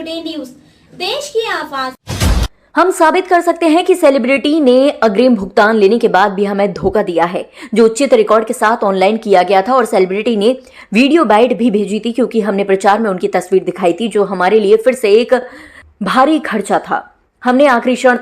Today news, देश की आवाज। हम साबित कर सकते हैं कि सेलिब्रिटी ने अग्रिम भुगतान लेने के बाद भी हमें धोखा दिया है, जो उचित रिकॉर्ड के साथ ऑनलाइन किया गया था। और सेलिब्रिटी ने वीडियो बाइट भी भेजी थी, क्योंकि हमने प्रचार में उनकी तस्वीर दिखाई थी, जो हमारे लिए फिर से एक भारी खर्चा था। हमें आखिरी क्षण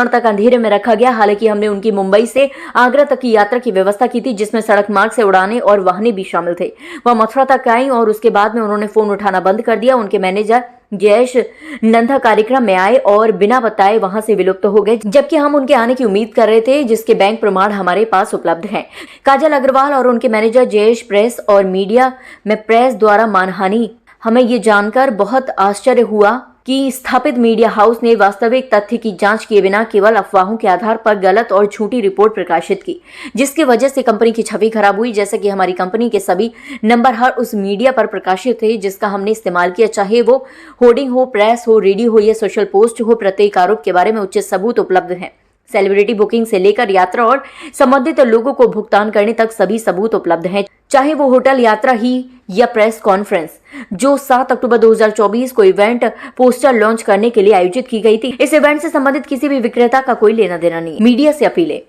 तक अंधेरे में रखा गया। हालांकि हमने उनकी मुंबई से आगरा तक की यात्रा की व्यवस्था की थी, जिसमें सड़क मार्ग से उड़ाने और वाहने भी शामिल थे। वह मथुरा तक आई और उसके बाद में उन्होंने फोन उठाना बंद कर दिया। उनके मैनेजर जयेश नंदा कार्यक्रम में आए और बिना बताए वहां से विलुप्त हो गए, जबकि हम उनके आने की उम्मीद कर रहे थे, जिसके बैंक प्रमाण हमारे पास उपलब्ध हैं। काजल अग्रवाल और उनके मैनेजर जयेश प्रेस और मीडिया में प्रेस द्वारा मानहानि। हमें ये जानकर बहुत आश्चर्य हुआ कि स्थापित मीडिया हाउस ने वास्तविक तथ्य की जांच किए बिना केवल अफवाहों के आधार पर गलत और झूठी रिपोर्ट प्रकाशित की, जिसकी वजह से कंपनी की छवि खराब हुई। जैसे कि हमारी कंपनी के सभी नंबर हर उस मीडिया पर प्रकाशित थे जिसका हमने इस्तेमाल किया, चाहे वो होर्डिंग हो, प्रेस हो, रेडियो हो या सोशल पोस्ट हो। प्रत्येक आरोप के बारे में उचित सबूत उपलब्ध हैं। सेलिब्रिटी बुकिंग से लेकर यात्रा और संबंधित लोगों को भुगतान करने तक सभी सबूत उपलब्ध हैं, चाहे वो होटल यात्रा ही या प्रेस कॉन्फ्रेंस, जो 7 अक्टूबर 2024 को इवेंट पोस्टर लॉन्च करने के लिए आयोजित की गई थी। इस इवेंट से संबंधित किसी भी विक्रेता का कोई लेना देना नहीं। मीडिया से अपीलें।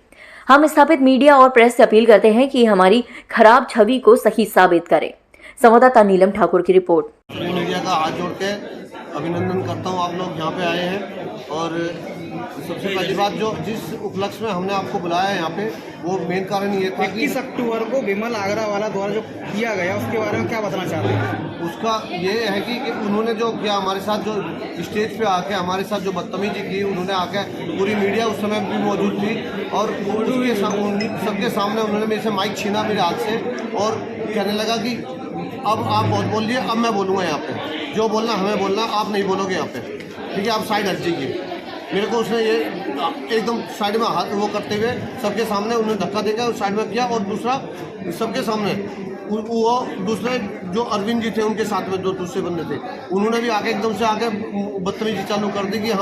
हम स्थापित मीडिया और प्रेस से अपील करते हैं कि हमारी खराब छवि को सही साबित करें। संवाददाता नीलम ठाकुर की रिपोर्ट। मीडिया का हाथ जोड़ के अभिनंदन करता हूँ, आप लोग यहाँ पे आए हैं। और सबसे पहली बात, जो जिस उपलक्ष्य में हमने आपको बुलाया है यहाँ पे, वो मेन कारण ये था कि 21 अक्टूबर को विमल आगरा वाला द्वारा जो किया गया, उसके बारे में क्या बताना चाहते हैं? उसका ये है कि उन्होंने जो किया हमारे साथ, जो स्टेज पे आके हमारे साथ जो बदतमीजी की, उन्होंने आके पूरी मीडिया उस समय भी मौजूद थी और सबके सामने उन्होंने मेरे से माइक छीना मेरे हाथ से और कहने लगा कि अब आप बहुत बोल लिए, अब मैं बोलूँगा यहाँ पे, जो बोलना हमें बोलना, आप नहीं बोलोगे यहाँ पे, ठीक है, आप साइड हट जाइए। मेरे को उसने ये एकदम साइड में हाथ वो करते हुए सबके सामने उन्होंने धक्का देकर साइड में किया। और दूसरा, सबके सामने वो दूसरे जो अरविंद जी थे, उनके साथ में दो दूसरे बंदे थे, उन्होंने भी आके एकदम से आके बदतमीजी चालू कर दी कि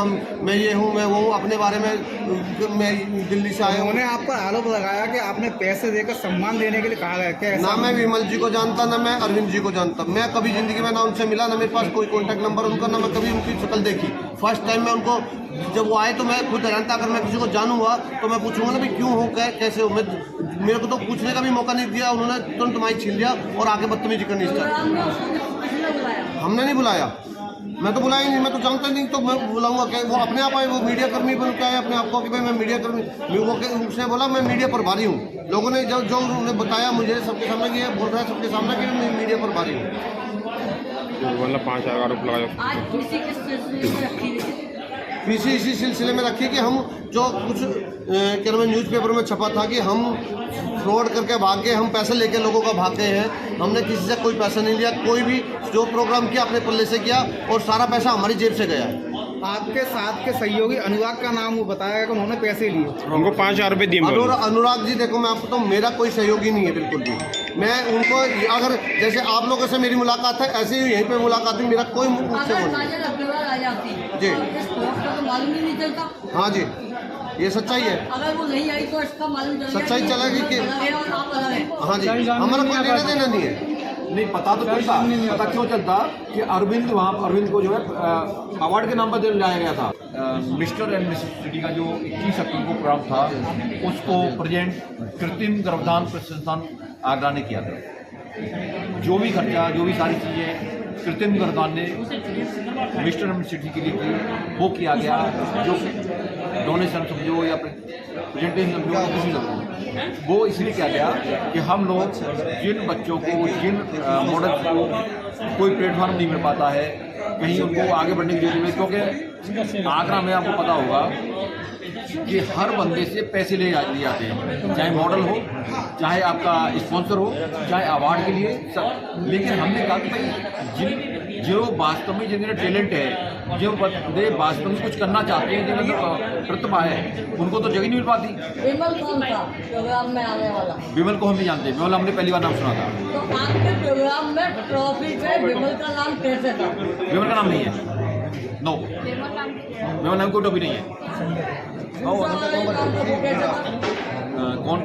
मैं ये हूँ, मैं वो, अपने बारे में मैं दिल्ली से आया हूँ। उन्होंने आप पर आरोप लगाया कि आपने पैसे देकर सम्मान देने के लिए कहा गया। क्या ना मैं विमल जी को जानता, ना मैं अरविंद जी को जानता। मैं कभी जिंदगी में ना उनसे मिला, ना मेरे पास कोई कॉन्टैक्ट नंबर उनका, ना मैं कभी उनकी शक्ल देखी। फर्स्ट टाइम मैं उनको, जब वो आए तो मैं खुद हैरान था। अगर मैं किसी को जानूंगा तो मैं पूछूंगा ना भी क्यों हो, कैसे हो। मेरे को तो पूछने का भी मौका नहीं दिया, उन्होंने तुरंत माइक छीन लिया और आके बदतमीजी करनी स्टार्ट। हमने नहीं बुलाया, मैं तो बुलाया ही नहीं, मैं तो जानता नहीं, तो मैं बुलाऊंगा क्या? वो अपने आप आए, वो मीडिया कर्मी बन के आए अपने आप को कि भाई मैं मीडिया कर्मी। उसने बोला मैं मीडिया प्रभारी हूँ। लोगों ने जो उन्होंने बताया मुझे सबके सामने कि ये बोल रहा है सबके सामने कि मैं मीडिया प्रभारी हूँ। मतलब 5,000 आरोप लगाया। पीसी इसी सिलसिले में रखी कि हम जो कुछ क्या नाम है न्यूज़पेपर में छपा था कि हम फ्रॉड करके भाग गए, हम पैसे लेके लोगों का भाग गए हैं। हमने किसी से कोई पैसा नहीं लिया, कोई भी जो प्रोग्राम किया अपने पल्ले से किया और सारा पैसा हमारी जेब से गया। आपके साथ के सहयोगी अनुराग का नाम वो बताया कि उन्होंने पैसे लिए, उनको 5,000 रुपये दिए। अनुराग जी, देखो मैं आपको तो मेरा कोई सहयोगी नहीं है बिल्कुल भी। मैं उनको, अगर जैसे आप लोगों से मेरी मुलाकात है, ऐसे ही यहीं पे मुलाकात है, मेरा कोई मुझसे जी मालूम ही नहीं चलता। हाँ जी, ये सच्चाई है। अगर वो नहीं आई तो इसका मालूम चल सच्चाई चलेगी कि हाँ जी, हमारा कोई लेना देना नहीं है। नहीं, पता तो चलता, पता क्यों चलता कि अरविंद को जो है अवार्ड के नाम पर लाया गया था। मिस्टर एंड मिसेस सिटी का जो 21 अक्टूबर को प्रोग्राम था, उसको प्रेजेंट कृत्रिम गर्भधान संस्थान आगरा ने किया था। जो भी खर्चा, जो भी सारी चीज़ें कृत्रिम गर्भधान ने मिस्टर एंड सिटी के लिए की, वो किया गया। जो डोनेशन समझो या प्रेजेंटेशन समझो, किसी समझो, वो इसलिए किया गया कि हम लोग जिन बच्चों को, जिन मॉडल्स को कोई प्लेटफॉर्म नहीं मिल पाता है, कहीं उनको आगे बढ़ने की जरूरत है। क्योंकि आगरा में आपको पता होगा कि हर बंदे से पैसे लिए जाते हैं, चाहे मॉडल हो, चाहे आपका स्पॉन्सर हो, चाहे अवार्ड के लिए सब। लेकिन हमने कहा कि भाई जो वास्तव में जिनके टैलेंट है, जो बंदे वास्तव में कुछ करना चाहते हैं, जिनकी प्रतिभा है, उनको तो जगह नहीं मिल पाती। विमल कौन था प्रोग्राम में आने वाला? विमल को हम नहीं जानते, विमल हमने पहली बार नाम सुना था। तो आपके प्रोग्राम में ट्रॉफी पे विमल का नाम कैसे था? विमल का नाम नहीं है, नो, विमल नाम कोई टॉपिक नहीं है। कौन?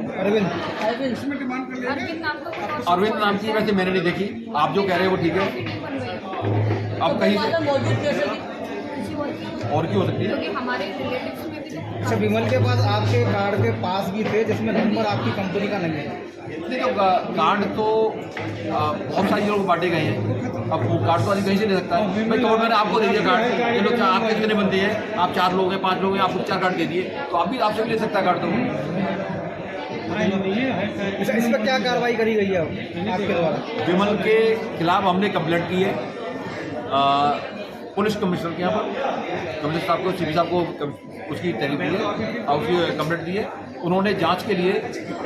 अरविंद नाम की वैसे मैंने नहीं देखी, आप जो कह रहे हो वो ठीक है। अब कहीं से मौजूद कैसे थी? और की हो सकती है। अच्छा, विमल के पास आपके कार्ड के पास भी थे जिसमें नंबर आपकी कंपनी का नहीं है। देखो कार्ड तो बहुत सारे लोग बांटे गए हैं। अब वो कार्ड तो आदमी कहीं से ले सकता है। भाई तो मैंने आपको दे दिया कार्ड, ये लोग आप कितने बंदे हैं, आप 4 लोग हैं 5 लोग हैं, आपको 4 कार्ड दे दिए, तो आप भी आपसे भी ले सकता है कार्ड। तो इस पर क्या कार्रवाई करी गई है आपके द्वारा? विमल के खिलाफ हमने कंप्लेंट की है पुलिस कमिश्नर के यहाँ पर। कमिश्नर साहब को, सीपी साहब को उसकी तहरीर दी है और उसकी कंप्लेंट दी है। उन्होंने जांच के लिए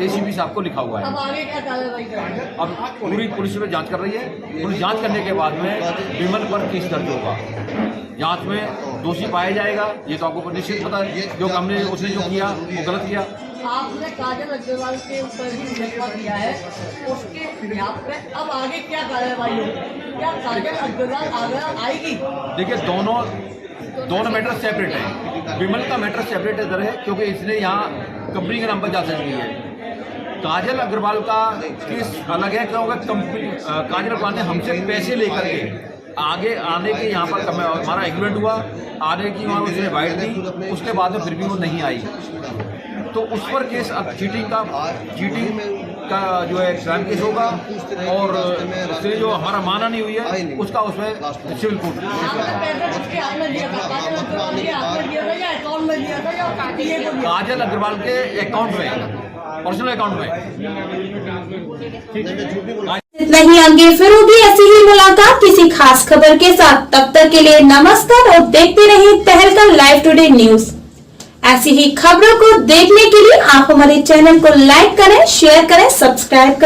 एसीपी साहब को लिखा हुआ है। अब आगे क्या कार्रवाई करेंगे? अब पूरी पुलिस में जांच कर रही है। पुलिस जांच करने के बाद में विमल पर केस दर्ज होगा। जांच में दोषी पाया जाएगा, ये तो आपको निश्चित पता है। जो हमने उसने जो किया वो गलत किया। आपने काजल अग्रवाल के ऊपर भी फैसला किया है, उसके बिहाफ पे अब आगे क्या कार्रवाई होगी? क्या काजल अग्रवाल आगे आएगी? देखिए दोनों मैटर सेपरेट है। विमल का मैटर सेपरेट इधर है क्योंकि इसने यहाँ कंपनी के नाम पर जांच की है। काजल अग्रवाल का केस अलग है क्योंकि कंपनी काजल अग्रवाल ने हमसे पैसे लेकर के आगे आने के यहाँ पर हमारा एग्रीमेंट हुआ, आने की वहाँ उसने बाइट दी, उसके बाद में फिर भी वो नहीं आई। तो उस पर केस अब चीटिंग का जो है क्राइम केस होगा और उससे जो हमारा माना नहीं हुई है उसका उसमें सिविल कोर्ट। आपने पैसे किसके हाथ में दिया था? काजल अग्रवाल के हाथ में दिया था या अकाउंट में दिया था या काटिए को दिया? काजल अग्रवाल के अकाउंट में, पर्सनल अकाउंट में। इतना ही, आगे फिर होगी ऐसी ही मुलाकात किसी खास खबर के साथ। तब तक के लिए नमस्कार और देखते रहिए तहलका लाइव टुडे न्यूज। ऐसी ही खबरों को देखने के लिए आप हमारे चैनल को लाइक करें, शेयर करें, सब्सक्राइब करें।